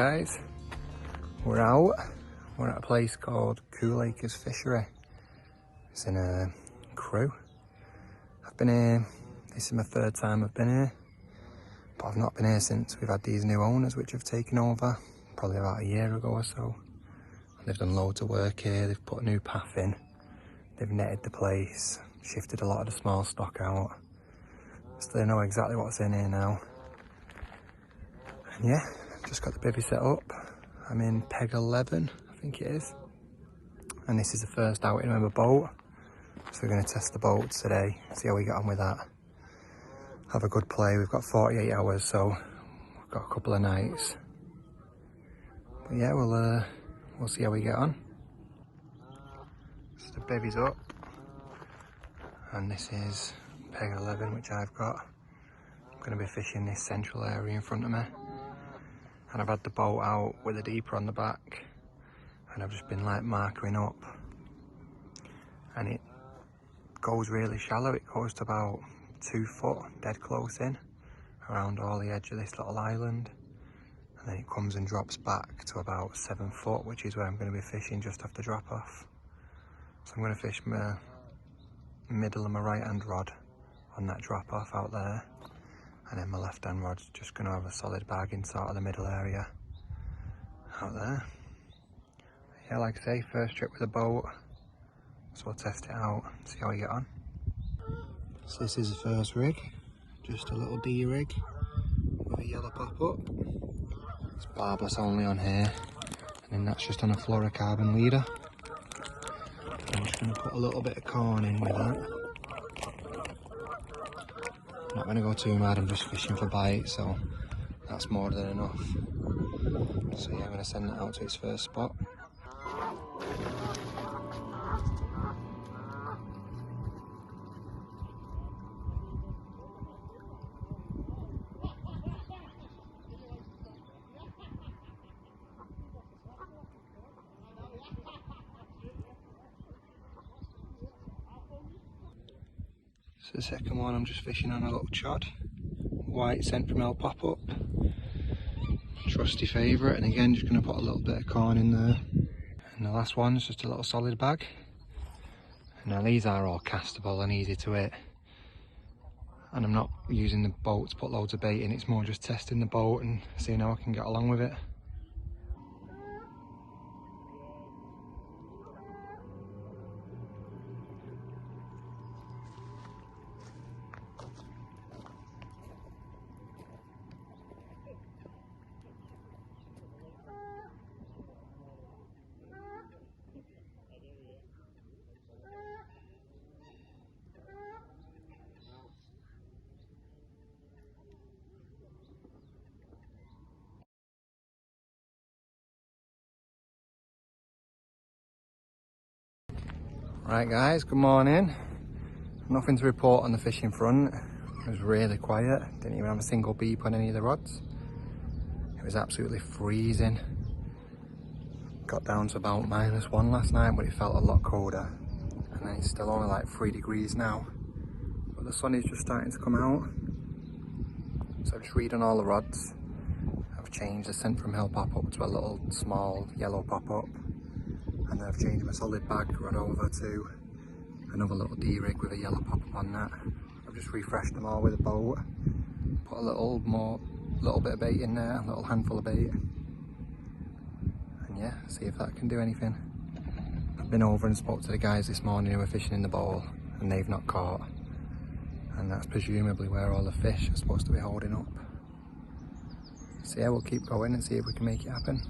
guys, we're out. We're at a place called Coole Fishery. It's in a Crewe. I've been here, this is my third time I've been here, but I've not been here since we've had these new owners which have taken over, probably about a year ago or so. They've done loads of work here, they've put a new path in, they've netted the place, shifted a lot of the small stock out. So they know exactly what's in here now. And yeah, just got the bivvy set up. I'm in peg 11, I think it is. And this is the first outing with a boat. So we're going to test the boat today, see how we get on with that. Have a good play. We've got 48 hours, so we've got a couple of nights. But yeah, we'll see how we get on. So the bivvy's up. And this is peg 11, which I've got. I'm going to be fishing this central area in front of me. And I've had the boat out with a deeper on the back. And I've just been like markering up. And it goes really shallow. It goes to about 2 foot, dead close in, around all the edge of this little island. And then it comes and drops back to about 7 foot, which is where I'm going to be fishing just after drop off. So I'm going to fish my middle of my right hand rod on that drop off out there. And then my left hand rod's just going to have a solid bag in sort of the middle area out there. Yeah, like I say, first trip with a boat, so we'll test it out, see how we get on. So this is the first rig, just a little D rig with a yellow pop-up. It's barbless only on here, and then that's just on a fluorocarbon leader. I'm just going to put a little bit of corn in with that. I'm not going to go too mad, I'm just fishing for bite, so that's more than enough. So yeah, I'm going to send that out to its first spot. So the second one, I'm just fishing on a little chod, white sent from El Pop-Up, trusty favourite, and again just going to put a little bit of corn in there. And the last one is just a little solid bag. Now these are all castable and easy to hit, and I'm not using the boat to put loads of bait in, it's more just testing the boat and seeing how I can get along with it. Right guys, good morning. Nothing to report on the fishing front. It was really quiet, didn't even have a single beep on any of the rods. It was absolutely freezing. Got down to about -1 last night, but it felt a lot colder. And then it's still only like 3 degrees now. But the sun is just starting to come out. So I've just redone all the rods. I've changed the scent from Hill pop-up to a little small yellow pop-up. And then I've changed my solid bag rod over to another little D-rig with a yellow pop-up on that. I've just refreshed them all with a boat. Put a little bit of bait in there, a little handful of bait. And yeah, see if that can do anything. I've been over and spoke to the guys this morning who were fishing in the bowl, and they've not caught. And that's presumably where all the fish are supposed to be holding up. So yeah, we'll keep going and see if we can make it happen.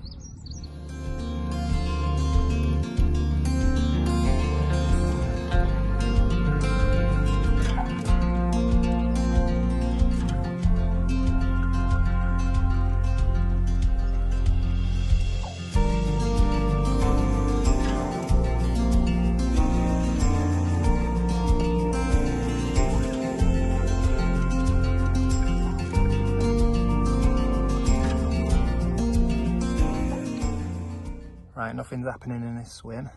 Right, nothing's happening in this swim,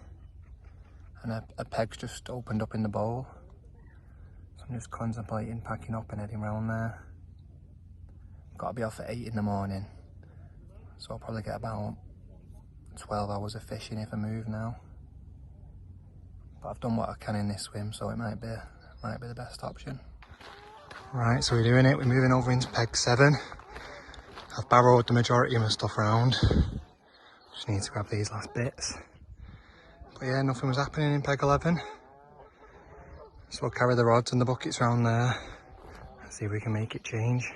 and a peg's just opened up in the bowl, so I'm just contemplating packing up and heading round there. Got to be off at 8 in the morning, So I'll probably get about 12 hours of fishing if I move now. But I've done what I can in this swim, so it might be the best option. Right, so we're doing it. We're moving over into peg 7. I've barrowed the majority of my stuff around. Just need to grab these last bits. But yeah, nothing was happening in peg 11. So we'll carry the rods and the buckets around there and see if we can make it change.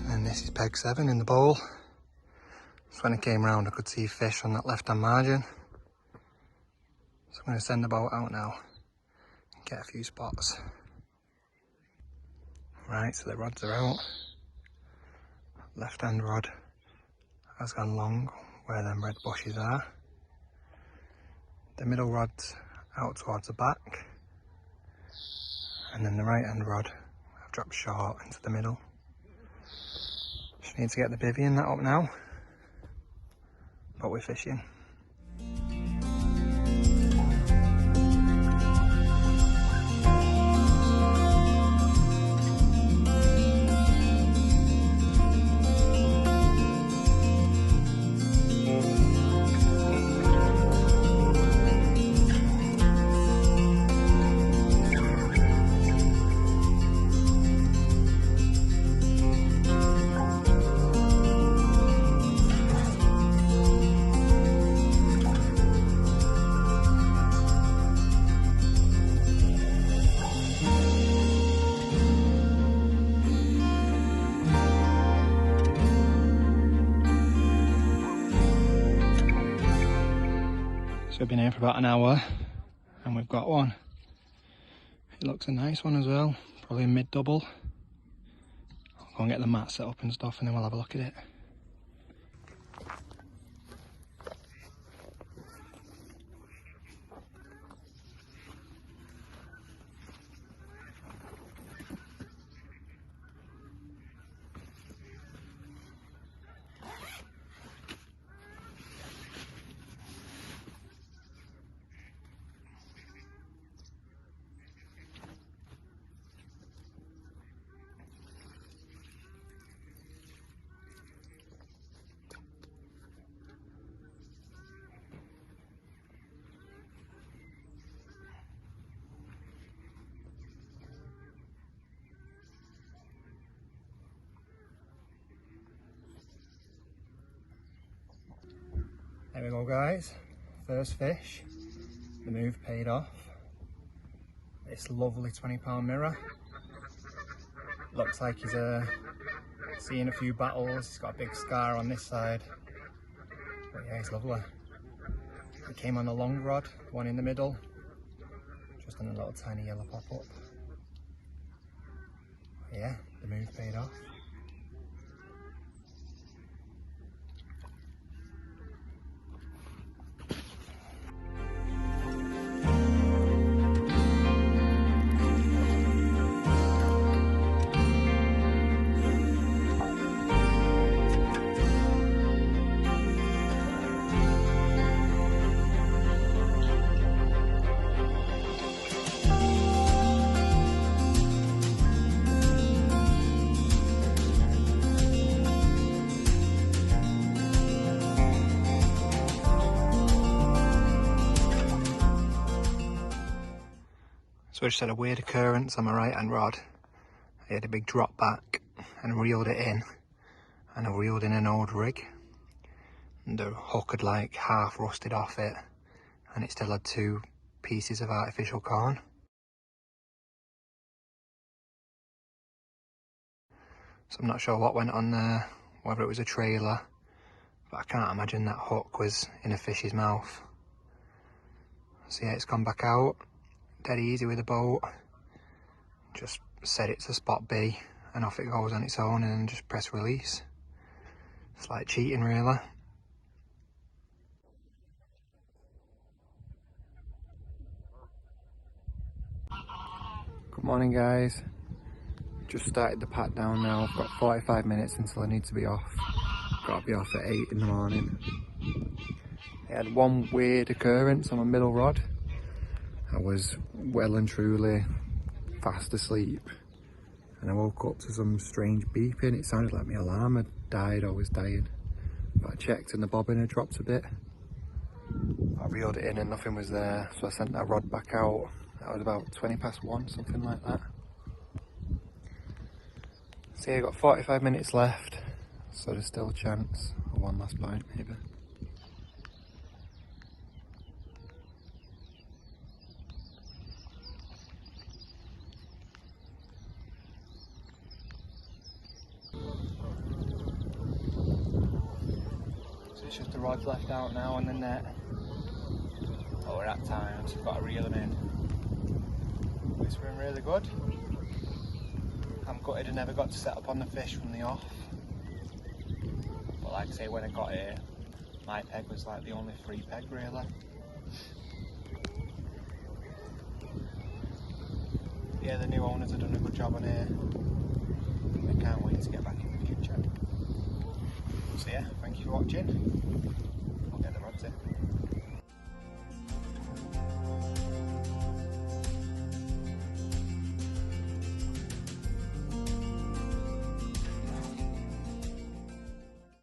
And this is peg 7 in the bowl. So when I came round, I could see fish on that left-hand margin. So I'm going to send the boat out now and get a few spots. Right, so the rods are out. Left-hand rod has gone long where them red bushes are. The middle rod's out towards the back. And then the right-hand rod I've dropped short into the middle. Just need to get the bivvy in that up now. But we're fishing. So we've been here for about an hour and we've got one. It looks a nice one as well, probably a mid-double. I'll go and get the mat set up and stuff and then we'll have a look at it. There we go guys, first fish, the move paid off. This lovely £20 mirror. Looks like he's seen a few battles, he's got a big scar on this side. But yeah, he's lovely. He came on the long rod, one in the middle, just on a little tiny yellow pop-up. Yeah, the move paid off. So I just had a weird occurrence on my right hand rod. I had a big drop back and reeled it in, and I reeled in an old rig. And the hook had like half rusted off it, and it still had 2 pieces of artificial corn. So I'm not sure what went on there, whether it was a trailer, but I can't imagine that hook was in a fish's mouth. So yeah, it's gone back out. Dead easy with the boat, just set it to spot B and off it goes on its own and then just press release. It's like cheating really. Good morning guys. just started the pat down now. I've got 45 minutes until I need to be off. Got to be off at 8 in the morning. I had one weird occurrence on my middle rod. I was well and truly fast asleep and I woke up to some strange beeping. It sounded like my alarm had died or was dying. But I checked and the bobbin had dropped a bit. I reeled it in and nothing was there, so I sent that rod back out. That was about 20 past 1, something like that. So yeah, I've got 45 minutes left, so there's still a chance of one last bite maybe. So it's just the rods left out now on the net. Oh, we're at times, I've got to reel them in. It's been really good. I'm gutted I never got to set up on the fish from the off. But like I say, when I got here, my peg was like the only free peg really. Yeah, the new owners have done a good job on here. I can't wait to get back in the future. So yeah, thank you for watching. I'll get the rods in.